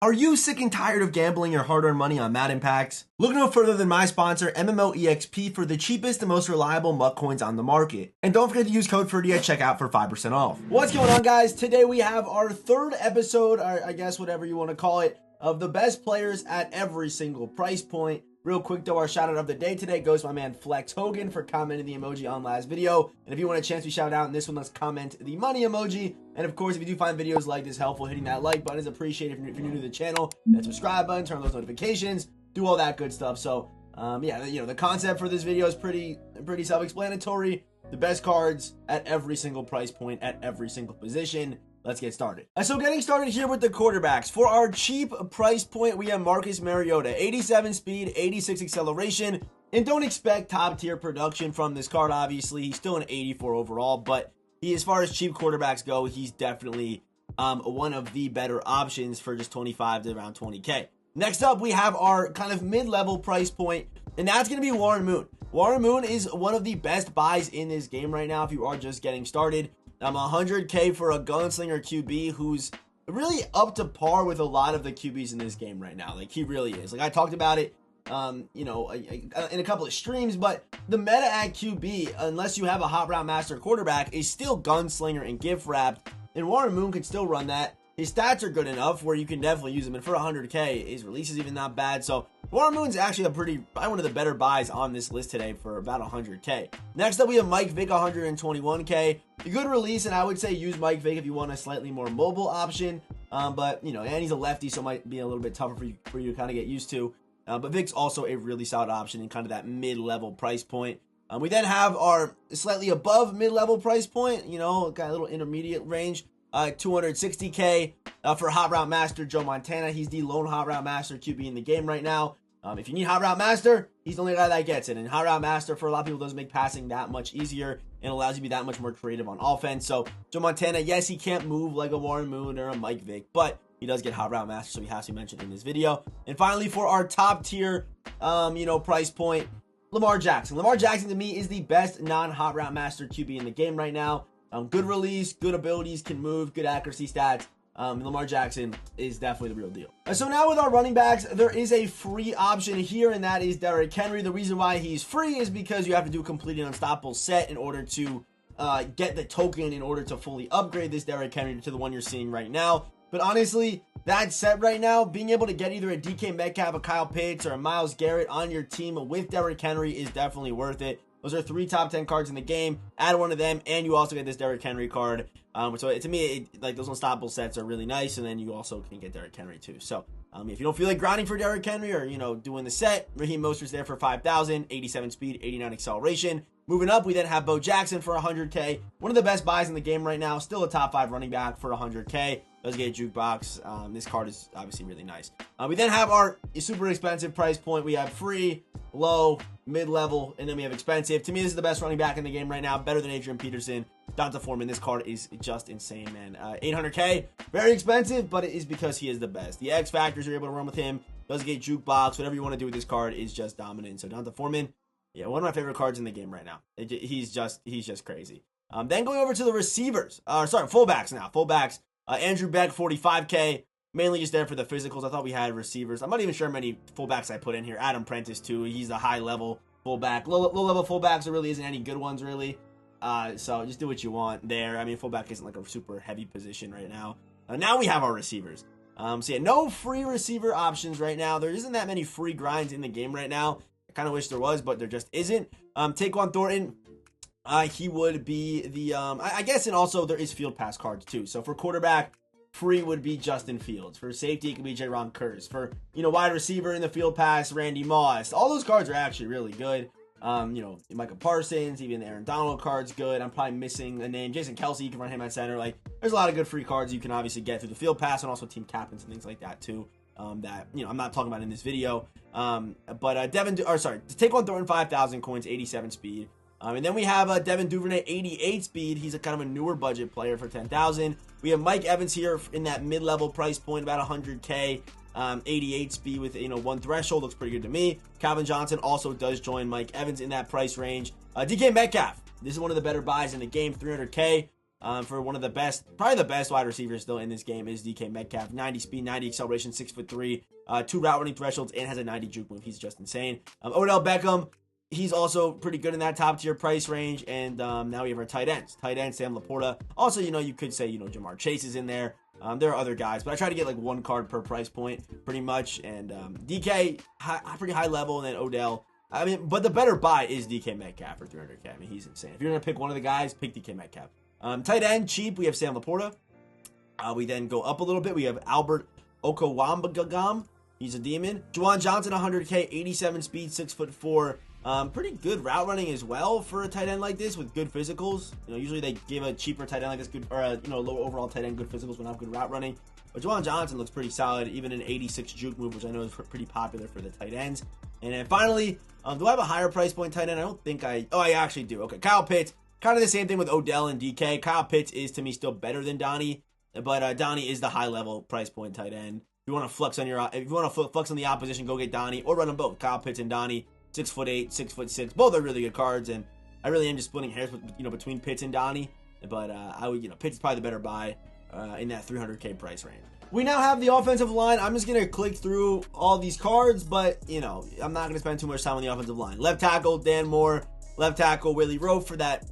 Are you sick and tired of gambling your hard-earned money on Madden packs? Look no further than my sponsor, MMOEXP, for the cheapest and most reliable MUT coins on the market. And don't forget to use code Ferdy at checkout for 5% off. What's going on, guys? Today we have our third episode, or I guess whatever you want to call it, of the best players at every single price point. Real quick though, our shout out of the day today goes to my man Flex Hogan for commenting the emoji on last video. And if you want a chance to shout out in this one, let's comment the money emoji. And of course, if you do find videos like this helpful, hitting that like button is appreciated. If you're new to the channel, that subscribe button, turn on those notifications, do all that good stuff. So yeah, you know, the concept for this video is pretty self-explanatory. The best cards at every single price point at every single position. Let's get started. So getting started here with the quarterbacks. For our cheap price point, we have Marcus Mariota, 87 speed, 86 acceleration, and don't expect top tier production from this card. Obviously, he's still an 84 overall, but as far as cheap quarterbacks go, he's definitely one of the better options for just 25 to around 20K. Next up, we have our kind of mid-level price point, and that's going to be Warren Moon. Warren Moon is one of the best buys in this game right now if you are just getting started. 100K for a gunslinger QB who's really up to par with a lot of the QBs in this game right now. Like, he really is. Like, I talked about it, you know, in a couple of streams, but the meta at QB, unless you have a hot route master quarterback, is still gunslinger and gift wrapped, and Warren Moon can still run that. His stats are good enough where you can definitely use him, and for 100K, his release is even not bad. So Warren Moon's actually probably one of the better buys on this list today for about 100K. Next up, we have Mike Vick, 121K. A good release, and I would say use Mike Vick if you want a slightly more mobile option. But, you know, and he's a lefty, so it might be a little bit tougher for you to kind of get used to. But Vick's also a really solid option in kind of that mid-level price point. We then have our slightly above mid-level price point, you know, got a little intermediate range. 260K for Hot Route Master Joe Montana. He's the lone Hot Route Master QB in the game right now. If you need Hot Route Master, he's the only guy that gets it. And Hot Route Master, for a lot of people, does make passing that much easier and allows you to be that much more creative on offense. So Joe Montana, yes, he can't move like a Warren Moon or a Mike Vick, but he does get Hot Route Master, so he has to be mentioned in this video. And finally, for our top tier, you know, price point, Lamar Jackson. Lamar Jackson, to me, is the best non-Hot Route Master QB in the game right now. Good release, good abilities, can move, good accuracy stats. Lamar Jackson is definitely the real deal. So now with our running backs, there is a free option here, and that is Derrick Henry. The reason why he's free is because you have to do a complete and unstoppable set in order to get the token in order to fully upgrade this Derrick Henry to the one you're seeing right now. But honestly, that set right now, being able to get either a DK Metcalf, a Kyle Pitts, or a Myles Garrett on your team with Derrick Henry is definitely worth it. Those are 3 top 10 cards in the game. Add one of them, and you also get this Derrick Henry card. So to me, like, those unstoppable sets are really nice, and then you also can get Derrick Henry too. So if you don't feel like grinding for Derrick Henry or, you know, doing the set, Raheem Mostert's there for 5,000, 87 speed, 89 acceleration. Moving up, we then have Bo Jackson for 100K. One of the best buys in the game right now. Still a top 5 running back for 100K. Does get a jukebox. This card is obviously really nice. We then have our super expensive price point. We have free, low, mid-level, and then we have expensive. To me, this is the best running back in the game right now. Better than Adrian Peterson. Donta Foreman. This card is just insane, man. 800K. Very expensive, but it is because he is the best. The X factors you're able to run with him. Does get jukebox. Whatever you want to do with this card is just dominant. So Donta Foreman, yeah, one of my favorite cards in the game right now. He's just crazy. Then going over to the receivers. Fullbacks now. Fullbacks. Andrew Beck, 45K. Mainly just there for the physicals. I thought we had receivers. I'm not even sure how many fullbacks I put in here. Adam Prentice, too. He's a high-level fullback. Low-level fullbacks, there really isn't any good ones, really. So just do what you want there. I mean, fullback isn't like a super heavy position right now. Now we have our receivers. So yeah, no free receiver options right now. There isn't that many free grinds in the game right now. I kind of wish there was, but there just isn't. Taquan Thornton, he would be the, I guess, and also there is field pass cards too. So for quarterback, free would be Justin Fields. For safety, it could be J-Ron Kurz. For, you know, wide receiver in the field pass, Randy Moss. All those cards are actually really good. You know, Micah Parsons, even the Aaron Donald card's good. I'm probably missing a name. Jason Kelsey, you can run him at center. Like, there's a lot of good free cards you can obviously get through the field pass and also team captains and things like that too. That, you know, I'm not talking about in this video. Taquan Thornton, 5,000 coins, 87 speed. And then we have Devin Duvernay, 88 speed. He's a kind of a newer budget player for 10,000. We have Mike Evans here in that mid-level price point, about 100K, 88 speed with, you know, 1 threshold. Looks pretty good to me. Calvin Johnson also does join Mike Evans in that price range. DK Metcalf. This is one of the better buys in the game, 300K. for one of the best, probably the best wide receiver still in this game is DK Metcalf. 90 speed, 90 acceleration, 6'3", 2 route running thresholds, and has a 90 juke move. He's just insane. Odell Beckham, he's also pretty good in that top tier price range. And now we have our tight ends. Tight end, Sam Laporta. Also, you could say, Jamar Chase is in there. There are other guys, but I try to get like one card per price point pretty much. And DK, pretty high level, and then Odell. I mean, but the better buy is DK Metcalf for 300K. I mean, he's insane. If you're going to pick one of the guys, pick DK Metcalf. Tight end, cheap, we have Sam Laporta. We then go up a little bit. We have Albert Okawambagam. He's a demon. Juwan Johnson, 100K, 87 speed, 6'4". Pretty good route running as well for a tight end like this with good physicals. Usually they give a cheaper tight end like this good, or a low overall tight end good physicals when have good route running. But Juwan Johnson looks pretty solid, even an 86 juke move, which I know is pretty popular for the tight ends. And then finally, do I have a higher price point tight end? I don't think I actually do. Okay, Kyle Pitts. Kind of the same thing with Odell and DK. Kyle Pitts is, to me, still better than Donnie, but Donnie is the high-level price point tight end. If you want to flex on the opposition, go get Donnie, or run them both. Kyle Pitts and Donnie, 6'8", 6'6". Both are really good cards, and I really am just splitting hairs, between Pitts and Donnie. But I would, Pitts is probably the better buy in that 300K price range. We now have the offensive line. I'm just gonna click through all these cards, but I'm not gonna spend too much time on the offensive line. Left tackle, Dan Moore. Left tackle, Willie Rowe for that,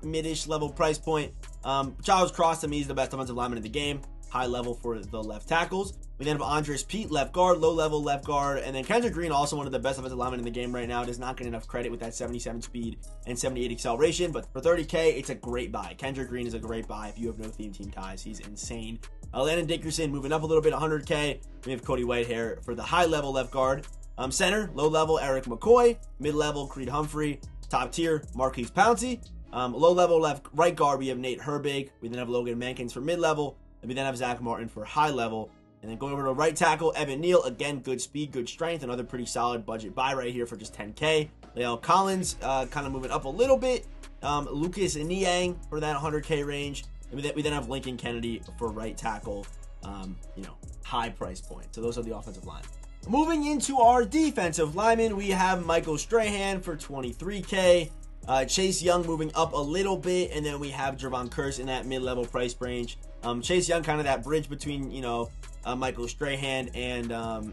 mid-ish level price point. Charles Cross, to me, is the best offensive lineman in the game. High level for the left tackles. We then have Andres Pete, left guard, low level left guard. And then Kendrick Green, also one of the best offensive linemen in the game right now. Does not get enough credit with that 77 speed and 78 acceleration. But for 30K, it's a great buy. Kendrick Green is a great buy if you have no theme team ties. He's insane. Landon Dickerson moving up a little bit, 100K. We have Cody Whitehair for the high level left guard. Center, low level, Eric McCoy. Mid level, Creed Humphrey. Top tier, Marquise Pouncey. Low level right guard, we have Nate Herbig. We then have Logan Mankins for mid level. And we then have Zach Martin for high level. And then going over to right tackle, Evan Neal. Again, good speed, good strength. Another pretty solid budget buy right here for just 10K. Leo Collins kind of moving up a little bit. Lucas Niang for that 100K range. And we then have Lincoln Kennedy for right tackle. High price point. So those are the offensive line. Moving into our defensive linemen, we have Michael Strahan for 23K. Chase Young moving up a little bit, and then we have Javon Curse in that mid-level price range. Chase Young kind of that bridge between, Michael Strahan and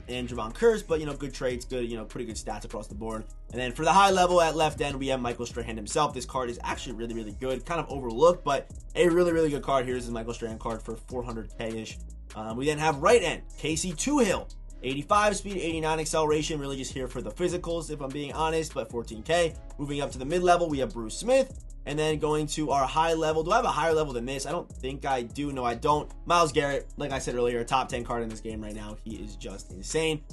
Javon Curse, but, good traits, good, pretty good stats across the board. And then for the high level at left end, we have Michael Strahan himself. This card is actually really, really good, kind of overlooked, but a really, really good card. Here's the Michael Strahan card for 400K-ish. We then have right end, Casey Toohill. 85 speed, 89 acceleration, really just here for the physicals, if I'm being honest, but 14K. Moving up to the mid-level, we have Bruce Smith. And then going to our high level, do I have a higher level than this? I don't think I do. No, I don't. Myles Garrett, like I said earlier, top 10 card in this game right now. He is just insane.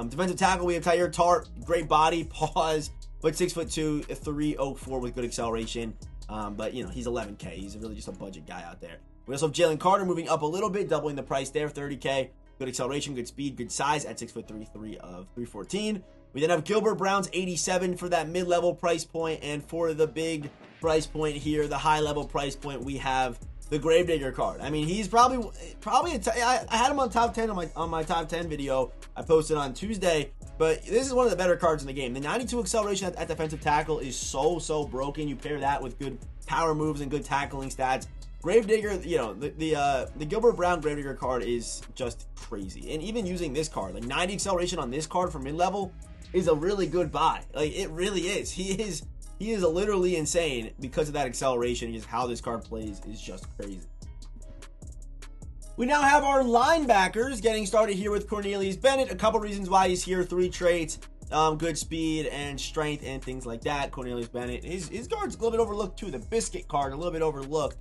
Defensive tackle, we have Tyler Tart. Great body, pause, but 6'2", 304 with good acceleration. But, he's 11K. He's really just a budget guy out there. We also have Jalen Carter moving up a little bit, doubling the price there, 30K. Good acceleration, good speed, good size at 6'3", 314. We then have Gilbert Brown's 87 for that mid-level price point, and for the big price point here, the high-level price point, we have the Gravedigger card. I mean, he's probably I had him on top 10 on my top 10 video I posted on Tuesday, but this is one of the better cards in the game. The 92 acceleration at defensive tackle is so broken. You pair that with good power moves and good tackling stats. Gravedigger, the Gilbert Brown Gravedigger card is just crazy. And even using this card, like 90 acceleration on this card for mid-level is a really good buy. Like, it really is. He is literally insane because of that acceleration. Just how this card plays is just crazy. We now have our linebackers getting started here with Cornelius Bennett. A couple reasons why he's here. 3 traits. Good speed and strength and things like that. Cornelius Bennett. His card's a little bit overlooked too. The biscuit card, a little bit overlooked.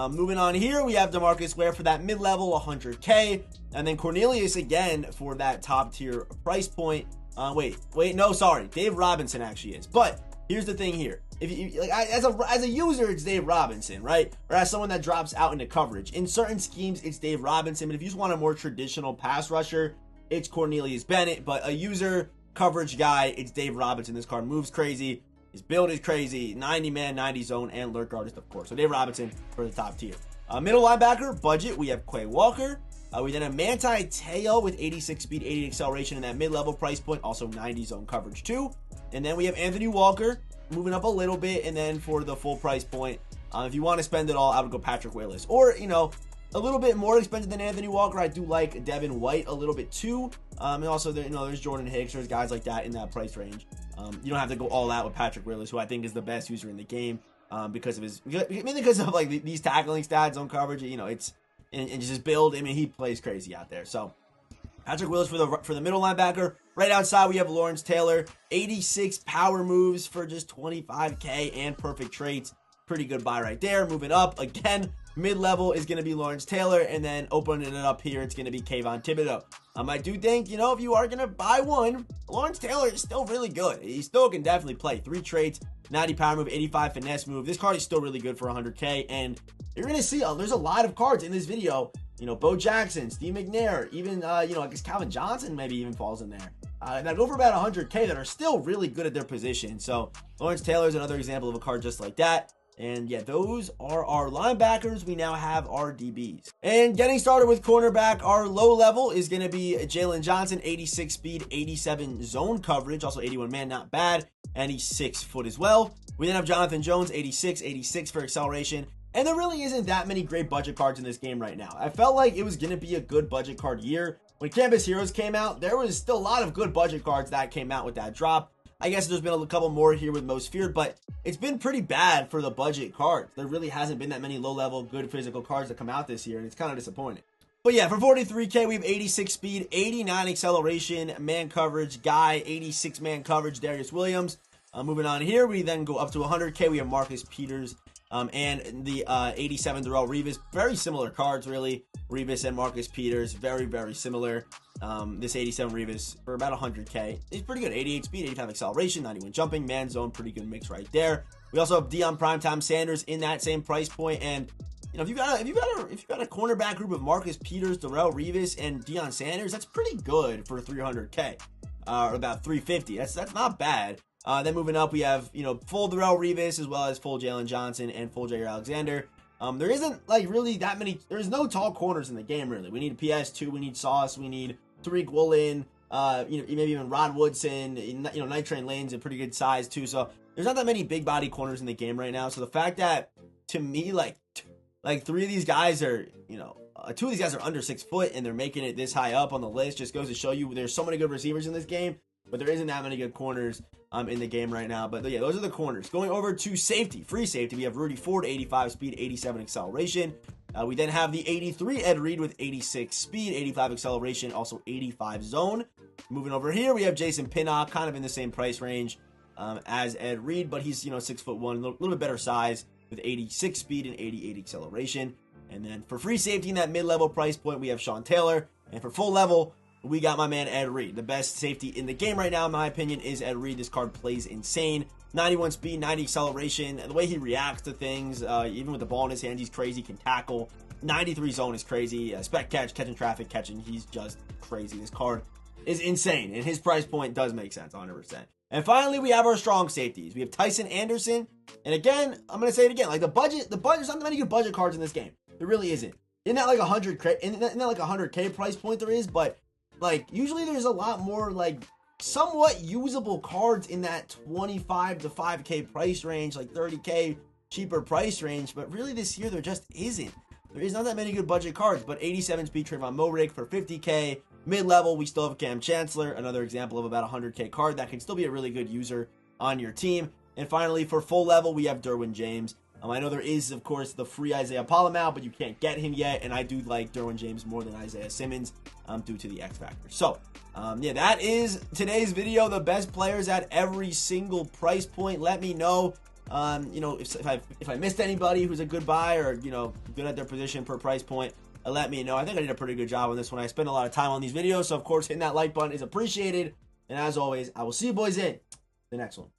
Moving on here, we have DeMarcus Ware for that mid-level 100K. And then Cornelius again for that top tier price point. Dave Robinson actually is. But here's the thing here. If you as a user, it's Dave Robinson, right? Or as someone that drops out into coverage. In certain schemes, it's Dave Robinson. But if you just want a more traditional pass rusher, it's Cornelius Bennett. But a user coverage guy, it's Dave Robinson. This card moves crazy. His build is crazy. 90-man, 90 zone, and lurk artist, of course. So Dave Robinson for the top tier. Middle linebacker, budget, we have Quay Walker. We then have Manti Te'o with 86 speed, 80 acceleration in that mid-level price point. Also 90 zone coverage too. And then we have Anthony Walker moving up a little bit. And then for the full price point, if you want to spend it all, I would go Patrick Willis. Or, you know, a little bit more expensive than Anthony Walker. I do like Devin White a little bit too. And also, you know, there's Jordan Hicks. There's guys like that in that price range. You don't have to go all out with Patrick Willis, who I think is the best user in the game because of mainly because of like these tackling stats, zone coverage. You know, it's and just his build. I mean, he plays crazy out there. So Patrick Willis for the middle linebacker. Right outside, we have Lawrence Taylor. 86 power moves for just 25K and perfect traits. Pretty good buy right there. Moving up again, mid-level is going to be Lawrence Taylor, and then opening it up here, it's going to be Kayvon Thibodeau. I do think, you know, if you are going to buy one, Lawrence Taylor is still really good. He still can definitely play. 3 traits, 90 power move, 85 finesse move. This card is still really good for 100K, and you're going to see there's a lot of cards in this video. You know, Bo Jackson, Steve McNair, even, you know, I guess Calvin Johnson maybe even falls in there. That go for about 100K that are still really good at their position. So Lawrence Taylor is another example of a card just like that. And yeah, those are our linebackers. We now have our DBs. And getting started with cornerback, our low level is going to be Jalen Johnson, 86 speed, 87 zone coverage, also 81 man, not bad. And he's 6 foot as well. We then have Jonathan Jones, 86 for acceleration. And there really isn't that many great budget cards in this game right now. I felt like it was going to be a good budget card year. When Campus Heroes came out, there was still a lot of good budget cards that came out with that drop. I guess there's been a couple more here with Most Feared, but it's been pretty bad for the budget cards. There really hasn't been that many low-level, good physical cards that come out this year, and it's kind of disappointing. But yeah, for 43K, we have 86 speed, 89 acceleration, man coverage, guy, 86 man coverage, Darius Williams. Moving on here, we then go up to 100K. We have Marcus Peters and the 87 Darrelle Revis. Very similar cards, really. Revis and Marcus Peters, very, very similar. This 87 Revis for about 100K. He's pretty good. 88 speed, 85 acceleration, 91 jumping, man zone, pretty good mix right there. We also have Deion Primetime Sanders in that same price point. And you know, if you got a cornerback group of Marcus Peters, Darrelle Revis, and Deion Sanders, that's pretty good for 300K, or about 350. That's not bad. Then moving up, we have, you know, full Darrelle Revis as well as full Jalen Johnson and full Jair Alexander. There isn't like really that many. There's no tall corners in the game really. We need PS2. We need Sauce. We need Tariq Woolen. You know, maybe even Rod Woodson. You know, Night Train Lane's a pretty good size too. So there's not that many big body corners in the game right now. So the fact that, to me, like 3 of these guys are, you know, 2 of these guys are under 6 foot and they're making it this high up on the list just goes to show you there's so many good receivers in this game, but there isn't that many good corners in the game right now. But yeah, those are the corners. Going over to safety, free safety, we have Rudy Ford, 85 speed, 87 acceleration. We then have the 83 Ed Reed with 86 speed, 85 acceleration, also 85 zone. Moving over here, we have Jason Pinnock, kind of in the same price range as Ed Reed, but he's, you know, 6'1", a little bit better size with 86 speed and 88 acceleration. And then for free safety in that mid-level price point, we have Sean Taylor. And for full level, we got my man Ed Reed. The best safety in the game right now, in my opinion, is Ed Reed. This card plays insane. 91 speed, 90 acceleration. And the way he reacts to things, even with the ball in his hands, he's crazy, can tackle. 93 zone is crazy. Spec catch, catching traffic, catching. He's just crazy. This card is insane. And his price point does make sense, 100%. And finally, we have our strong safeties. We have Tyson Anderson. And again, I'm going to say it again. Like the budget, there's not many good budget cards in this game. There really isn't. Isn't that like 100K price point there is? But like usually there's a lot more like somewhat usable cards in that 25 to 5K price range, like 30K cheaper price range. But really this year there just isn't. There is not that many good budget cards. But 87 speed Trayvon Moehrig for 50K. Mid-level, we still have Cam Chancellor, another example of about 100K card that can still be a really good user on your team. And finally, for full level, we have Derwin James. I know there is, of course, the free Isaiah Pollamalu, but you can't get him yet. And I do like Derwin James more than Isaiah Simmons due to the X Factor. So, yeah, that is today's video. The best players at every single price point. Let me know, you know, if I missed anybody who's a good buy or, you know, good at their position per price point. Let me know. I think I did a pretty good job on this one. I spend a lot of time on these videos. So, of course, hitting that like button is appreciated. And as always, I will see you boys in the next one.